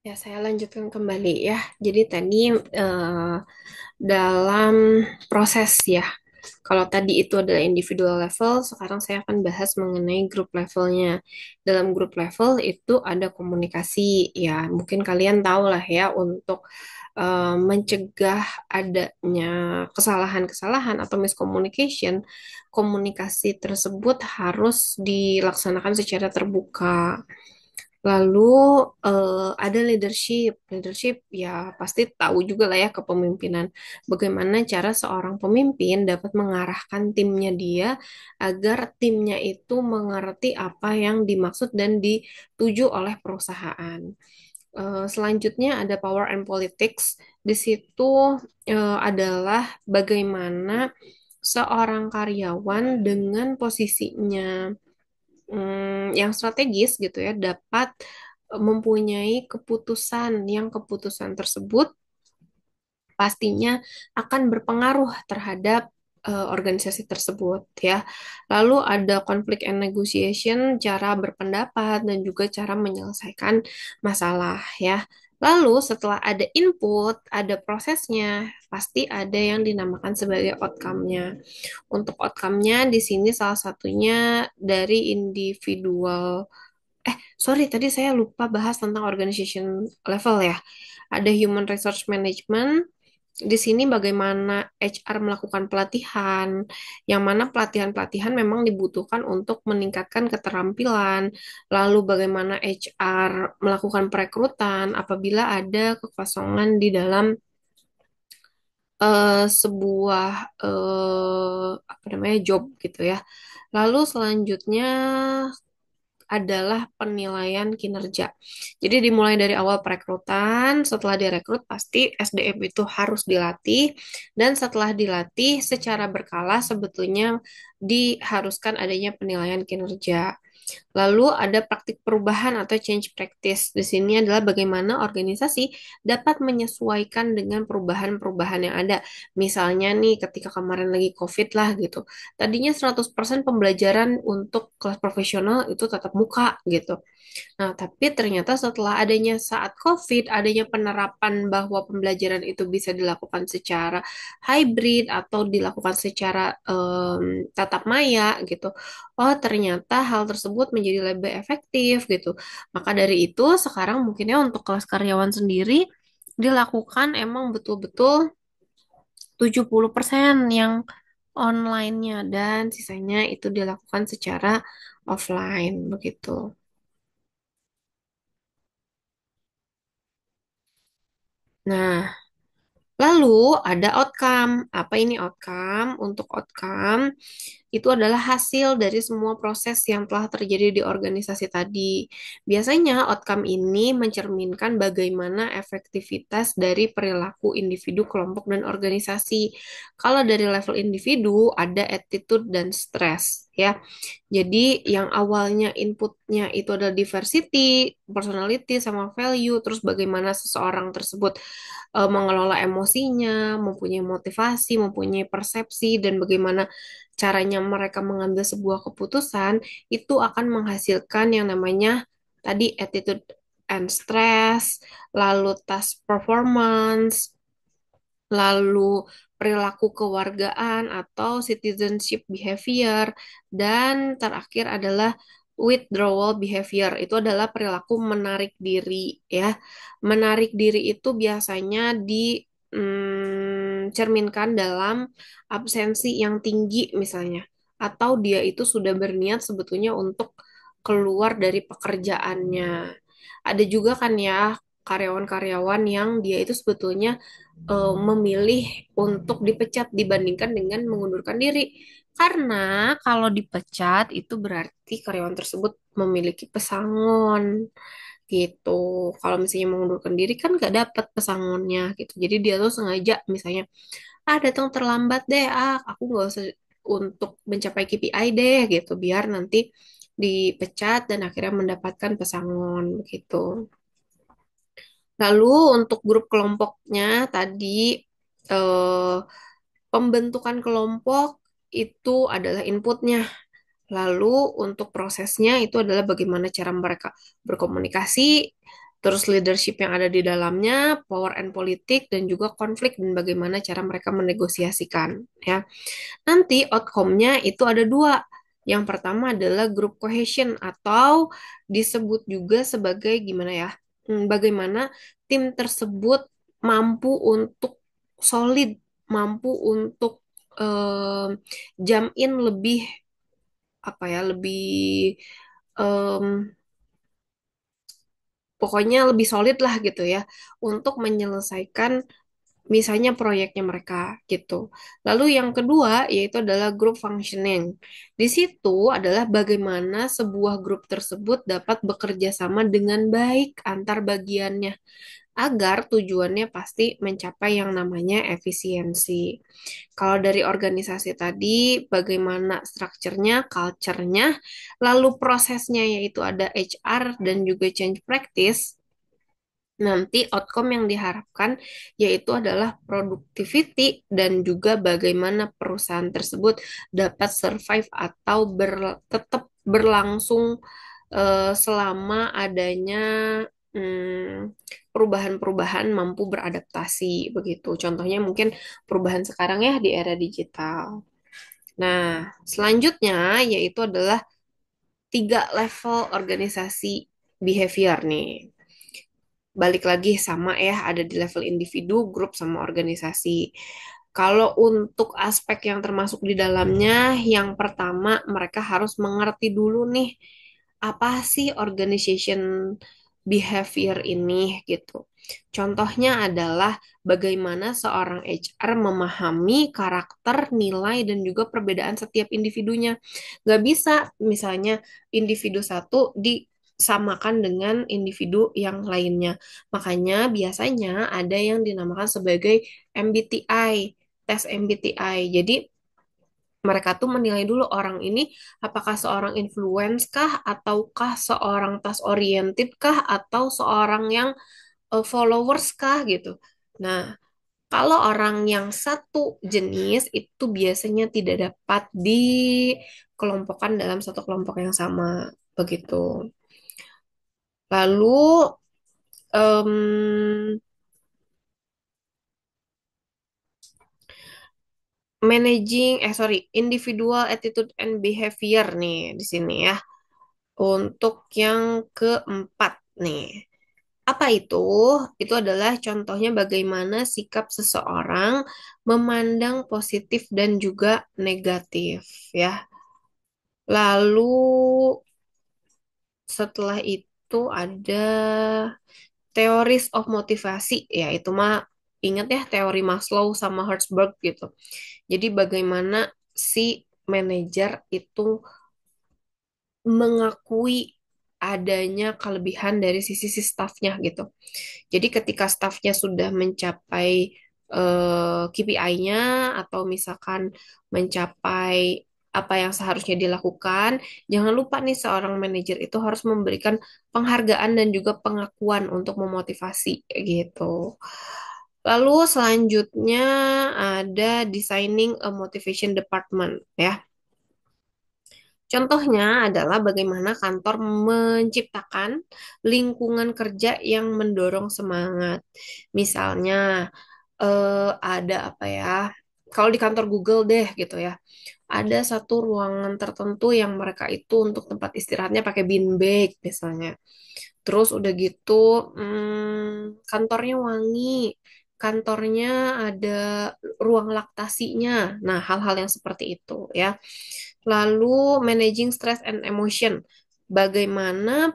Ya, saya lanjutkan kembali ya. Jadi tadi dalam proses ya. Kalau tadi itu adalah individual level, sekarang saya akan bahas mengenai group levelnya. Dalam group level itu ada komunikasi. Ya, mungkin kalian tahu lah ya untuk mencegah adanya kesalahan-kesalahan atau miscommunication, komunikasi tersebut harus dilaksanakan secara terbuka. Lalu ada leadership. Leadership ya pasti tahu juga lah ya kepemimpinan. Bagaimana cara seorang pemimpin dapat mengarahkan timnya dia agar timnya itu mengerti apa yang dimaksud dan dituju oleh perusahaan. Selanjutnya ada power and politics. Di situ adalah bagaimana seorang karyawan dengan posisinya yang strategis gitu ya dapat mempunyai keputusan yang keputusan tersebut pastinya akan berpengaruh terhadap organisasi tersebut ya. Lalu ada conflict and negotiation, cara berpendapat dan juga cara menyelesaikan masalah ya. Lalu setelah ada input, ada prosesnya, pasti ada yang dinamakan sebagai outcome-nya. Untuk outcome-nya di sini salah satunya dari individual. Sorry, tadi saya lupa bahas tentang organization level ya. Ada human resource management. Di sini bagaimana HR melakukan pelatihan, yang mana pelatihan-pelatihan memang dibutuhkan untuk meningkatkan keterampilan. Lalu bagaimana HR melakukan perekrutan apabila ada kekosongan di dalam sebuah apa namanya job gitu ya. Lalu selanjutnya adalah penilaian kinerja. Jadi dimulai dari awal perekrutan, setelah direkrut pasti SDM itu harus dilatih, dan setelah dilatih secara berkala sebetulnya diharuskan adanya penilaian kinerja. Lalu ada praktik perubahan atau change practice. Di sini adalah bagaimana organisasi dapat menyesuaikan dengan perubahan-perubahan yang ada. Misalnya nih ketika kemarin lagi COVID lah gitu. Tadinya 100% pembelajaran untuk kelas profesional itu tatap muka gitu. Nah, tapi ternyata setelah adanya saat COVID, adanya penerapan bahwa pembelajaran itu bisa dilakukan secara hybrid atau dilakukan secara tatap maya gitu. Oh, ternyata hal tersebut menjadi lebih efektif gitu. Maka dari itu, sekarang mungkinnya untuk kelas karyawan sendiri dilakukan emang betul-betul 70% yang online-nya dan sisanya itu dilakukan secara offline begitu. Nah, lalu ada outcome. Apa ini outcome? Untuk outcome itu adalah hasil dari semua proses yang telah terjadi di organisasi tadi. Biasanya outcome ini mencerminkan bagaimana efektivitas dari perilaku individu, kelompok, dan organisasi. Kalau dari level individu ada attitude dan stress ya. Jadi yang awalnya inputnya itu adalah diversity, personality, sama value, terus bagaimana seseorang tersebut mengelola emosinya, mempunyai motivasi, mempunyai persepsi, dan bagaimana caranya mereka mengambil sebuah keputusan, itu akan menghasilkan yang namanya tadi attitude and stress, lalu task performance, lalu perilaku kewargaan atau citizenship behavior, dan terakhir adalah withdrawal behavior. Itu adalah perilaku menarik diri ya. Menarik diri itu biasanya dicerminkan dalam absensi yang tinggi misalnya, atau dia itu sudah berniat sebetulnya untuk keluar dari pekerjaannya. Ada juga kan ya karyawan-karyawan yang dia itu sebetulnya memilih untuk dipecat dibandingkan dengan mengundurkan diri. Karena kalau dipecat itu berarti karyawan tersebut memiliki pesangon gitu. Kalau misalnya mengundurkan diri kan nggak dapat pesangonnya gitu. Jadi dia tuh sengaja misalnya, datang terlambat deh, aku nggak usah untuk mencapai KPI deh gitu, biar nanti dipecat dan akhirnya mendapatkan pesangon gitu. Lalu untuk grup kelompoknya tadi eh, pembentukan kelompok itu adalah inputnya. Lalu untuk prosesnya itu adalah bagaimana cara mereka berkomunikasi, terus leadership yang ada di dalamnya, power and politik, dan juga konflik dan bagaimana cara mereka menegosiasikan. Ya, nanti outcome-nya itu ada dua. Yang pertama adalah group cohesion atau disebut juga sebagai gimana ya? Bagaimana tim tersebut mampu untuk solid, mampu untuk jump in lebih apa ya, lebih em, pokoknya lebih solid lah gitu ya untuk menyelesaikan misalnya proyeknya mereka gitu. Lalu yang kedua yaitu adalah group functioning. Di situ adalah bagaimana sebuah grup tersebut dapat bekerja sama dengan baik antar bagiannya agar tujuannya pasti mencapai yang namanya efisiensi. Kalau dari organisasi tadi, bagaimana strukturnya, culture-nya, lalu prosesnya yaitu ada HR dan juga change practice. Nanti outcome yang diharapkan yaitu adalah productivity dan juga bagaimana perusahaan tersebut dapat survive atau tetap berlangsung selama adanya perubahan-perubahan mampu beradaptasi begitu. Contohnya mungkin perubahan sekarang ya di era digital. Nah, selanjutnya yaitu adalah tiga level organisasi behavior nih. Balik lagi sama ya, ada di level individu, grup, sama organisasi. Kalau untuk aspek yang termasuk di dalamnya, yang pertama mereka harus mengerti dulu nih, apa sih organization behavior ini gitu. Contohnya adalah bagaimana seorang HR memahami karakter, nilai, dan juga perbedaan setiap individunya. Gak bisa misalnya individu satu disamakan dengan individu yang lainnya. Makanya biasanya ada yang dinamakan sebagai MBTI, tes MBTI. Jadi mereka tuh menilai dulu orang ini apakah seorang influence kah, ataukah seorang task oriented kah, atau seorang yang followers kah gitu. Nah, kalau orang yang satu jenis itu biasanya tidak dapat dikelompokkan dalam satu kelompok yang sama begitu. Lalu em, individual attitude and behavior nih di sini ya. Untuk yang keempat nih. Apa itu? Itu adalah contohnya bagaimana sikap seseorang memandang positif dan juga negatif ya. Lalu setelah itu ada teoris of motivasi ya, itu mah ingat ya teori Maslow sama Hertzberg gitu. Jadi bagaimana si manajer itu mengakui adanya kelebihan dari sisi si staffnya gitu. Jadi ketika staffnya sudah mencapai KPI-nya atau misalkan mencapai apa yang seharusnya dilakukan, jangan lupa nih seorang manajer itu harus memberikan penghargaan dan juga pengakuan untuk memotivasi kayak gitu. Lalu selanjutnya ada designing a motivation department ya. Contohnya adalah bagaimana kantor menciptakan lingkungan kerja yang mendorong semangat. Misalnya, ada apa ya? Kalau di kantor Google deh gitu ya, ada satu ruangan tertentu yang mereka itu untuk tempat istirahatnya pakai beanbag misalnya. Terus udah gitu, kantornya wangi, kantornya ada ruang laktasinya. Nah, hal-hal yang seperti itu ya. Lalu managing stress and emotion. Bagaimana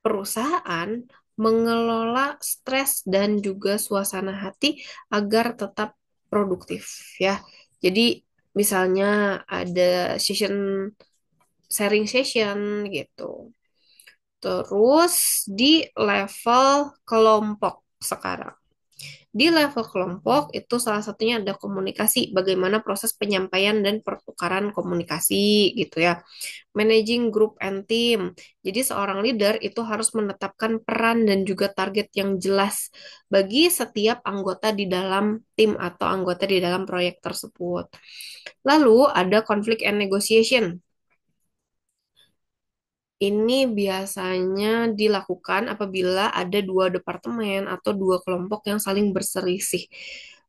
perusahaan mengelola stres dan juga suasana hati agar tetap produktif ya. Jadi misalnya ada session sharing session gitu. Terus di level kelompok sekarang. Di level kelompok itu salah satunya ada komunikasi, bagaimana proses penyampaian dan pertukaran komunikasi gitu ya. Managing group and team. Jadi seorang leader itu harus menetapkan peran dan juga target yang jelas bagi setiap anggota di dalam tim atau anggota di dalam proyek tersebut. Lalu ada conflict and negotiation. Ini biasanya dilakukan apabila ada dua departemen atau dua kelompok yang saling berselisih.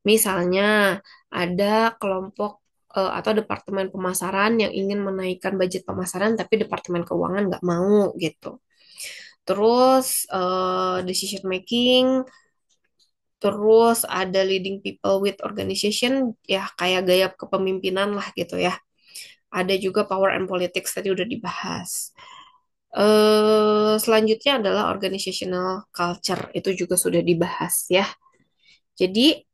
Misalnya, ada kelompok atau departemen pemasaran yang ingin menaikkan budget pemasaran, tapi departemen keuangan nggak mau gitu. Terus decision making, terus ada leading people with organization, ya kayak gaya kepemimpinan lah gitu ya. Ada juga power and politics tadi udah dibahas. Selanjutnya adalah organizational culture, itu juga sudah dibahas ya. Jadi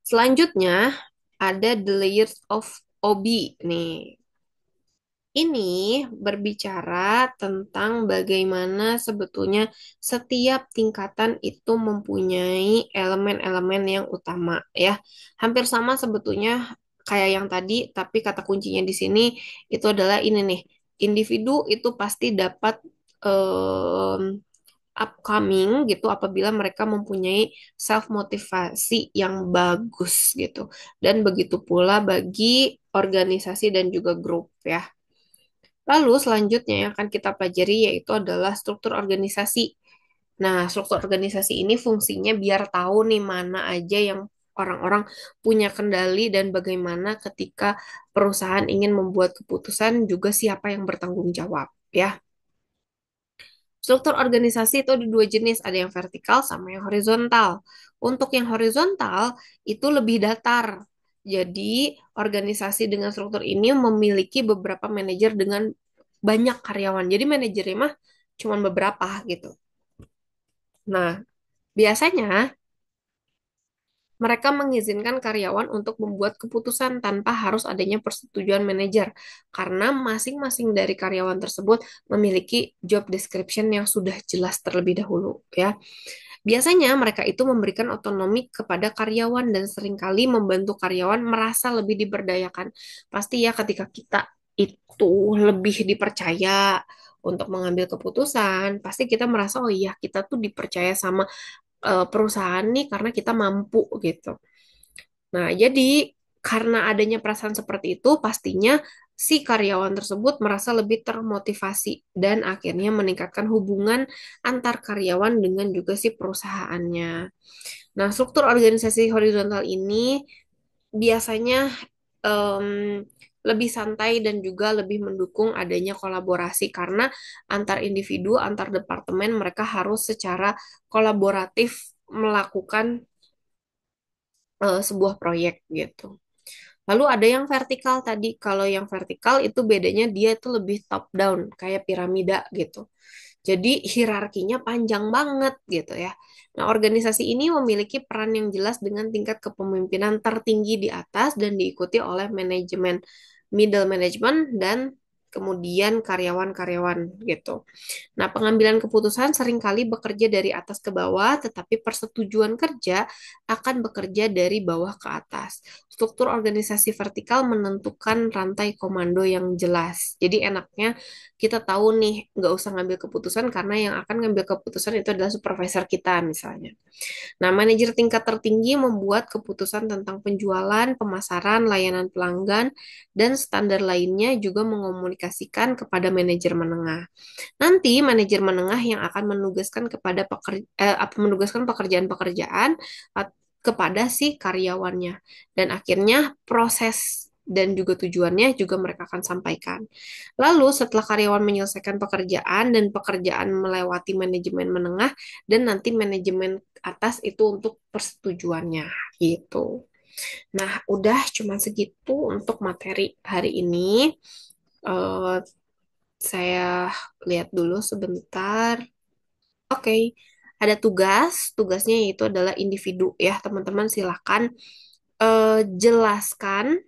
selanjutnya ada the layers of OB nih. Ini berbicara tentang bagaimana sebetulnya setiap tingkatan itu mempunyai elemen-elemen yang utama ya. Hampir sama sebetulnya kayak yang tadi, tapi kata kuncinya di sini itu adalah ini nih. Individu itu pasti dapat em, upcoming gitu apabila mereka mempunyai self motivasi yang bagus gitu. Dan begitu pula bagi organisasi dan juga grup ya. Lalu selanjutnya yang akan kita pelajari yaitu adalah struktur organisasi. Nah, struktur organisasi ini fungsinya biar tahu nih mana aja yang orang-orang punya kendali dan bagaimana ketika perusahaan ingin membuat keputusan juga siapa yang bertanggung jawab ya. Struktur organisasi itu ada dua jenis, ada yang vertikal sama yang horizontal. Untuk yang horizontal itu lebih datar. Jadi, organisasi dengan struktur ini memiliki beberapa manajer dengan banyak karyawan. Jadi, manajernya mah cuma beberapa gitu. Nah, biasanya mereka mengizinkan karyawan untuk membuat keputusan tanpa harus adanya persetujuan manajer, karena masing-masing dari karyawan tersebut memiliki job description yang sudah jelas terlebih dahulu, ya. Biasanya mereka itu memberikan otonomi kepada karyawan dan seringkali membantu karyawan merasa lebih diberdayakan. Pasti ya ketika kita itu lebih dipercaya untuk mengambil keputusan, pasti kita merasa oh iya kita tuh dipercaya sama perusahaan nih karena kita mampu gitu. Nah, jadi karena adanya perasaan seperti itu, pastinya si karyawan tersebut merasa lebih termotivasi dan akhirnya meningkatkan hubungan antar karyawan dengan juga si perusahaannya. Nah, struktur organisasi horizontal ini biasanya em, lebih santai dan juga lebih mendukung adanya kolaborasi karena antar individu, antar departemen mereka harus secara kolaboratif melakukan sebuah proyek gitu. Lalu ada yang vertikal tadi. Kalau yang vertikal itu bedanya dia itu lebih top down, kayak piramida gitu. Jadi hierarkinya panjang banget gitu ya. Nah, organisasi ini memiliki peran yang jelas dengan tingkat kepemimpinan tertinggi di atas dan diikuti oleh manajemen, middle management, dan kemudian karyawan-karyawan gitu. Nah, pengambilan keputusan seringkali bekerja dari atas ke bawah, tetapi persetujuan kerja akan bekerja dari bawah ke atas. Struktur organisasi vertikal menentukan rantai komando yang jelas. Jadi enaknya kita tahu nih, nggak usah ngambil keputusan karena yang akan ngambil keputusan itu adalah supervisor kita misalnya. Nah, manajer tingkat tertinggi membuat keputusan tentang penjualan, pemasaran, layanan pelanggan, dan standar lainnya juga mengomunikasikan kepada manajer menengah. Nanti manajer menengah yang akan menugaskan menugaskan pekerjaan-pekerjaan kepada si karyawannya. Dan akhirnya proses dan juga tujuannya juga mereka akan sampaikan. Lalu setelah karyawan menyelesaikan pekerjaan dan pekerjaan melewati manajemen menengah dan nanti manajemen atas itu untuk persetujuannya gitu. Nah, udah cuman segitu untuk materi hari ini. Eh, saya lihat dulu sebentar. Oke, ada tugas. Tugasnya yaitu adalah individu ya, teman-teman silakan jelaskan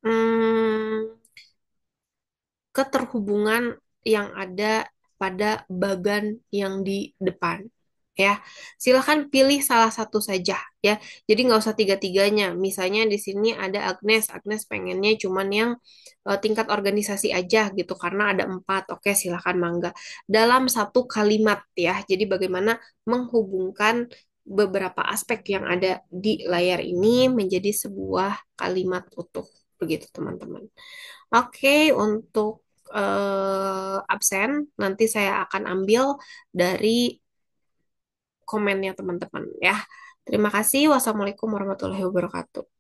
hmm, keterhubungan yang ada pada bagan yang di depan. Ya, silahkan pilih salah satu saja ya. Jadi nggak usah tiga-tiganya. Misalnya di sini ada Agnes. Agnes pengennya cuman yang tingkat organisasi aja gitu karena ada empat. Oke, silahkan mangga. Dalam satu kalimat ya. Jadi bagaimana menghubungkan beberapa aspek yang ada di layar ini menjadi sebuah kalimat utuh. begitu teman-teman. Oke, untuk absen nanti saya akan ambil dari komennya teman-teman ya. Terima kasih. Wassalamualaikum warahmatullahi wabarakatuh.